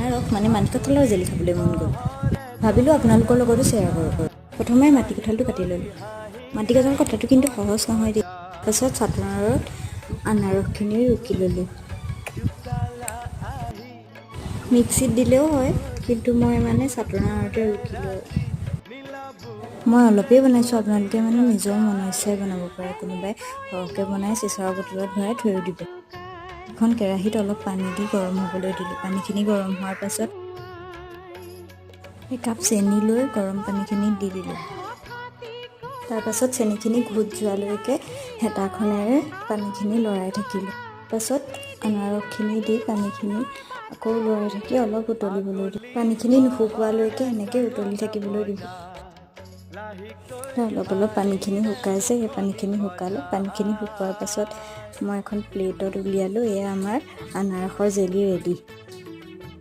আনাৰস মানে মাটিকঁঠালৰ জেলি খাবলৈ মন গ'ল। ভাবিলোঁ আপোনালোকৰ লগতো শ্বেয়াৰ কৰোঁ। প্ৰথমে মাটিকঁঠালটো কাটি ল'লোঁ। মাটিকঁঠাল কটাটো কিন্তু সহজ নহয় দেই। তাৰপাছত চাটনাৰত আনাৰসখিনি ৰুকি ল'লোঁ। মিক্সিত দিলেও হয়, কিন্তু মই মানে চাটনাৰতে ৰুকিলোঁ। মই অলপেই বনাইছোঁ, আপোনালোকে মানে নিজৰ মন ইচ্ছাই বনাব পাৰে। কোনোবাই সৰহকৈ বনাই চিচাৰৰ বটলত ভৰাই থৈও দিব। এখন কেৰাহীত অলপ পানী দি গৰম হ'বলৈ দিলোঁ। পানীখিনি গৰম হোৱাৰ পাছত একাপ চেনি লৈ গৰম পানীখিনিত দি দিলোঁ। তাৰপাছত চেনিখিনি ঘোট যোৱালৈকে হেতাখনেৰে পানীখিনি লৰাই থাকিলোঁ। তাৰপাছত আনাৰসখিনি দি পানীখিনি আকৌ লৰাই থাকি অলপ উতলিবলৈ দিলোঁ। পানীখিনি নুশুকোৱালৈকে এনেকৈ উতলি থাকিবলৈ দিলোঁ। অলপ অলপ পানীখিনি শুকাইছে, সেই পানীখিনি শুকালে। পানীখিনি শুকোৱাৰ পাছত মই এখন প্লেটত উলিয়ালোঁ। এয়া আমাৰ আনাৰসৰ জেলি ৰেডি।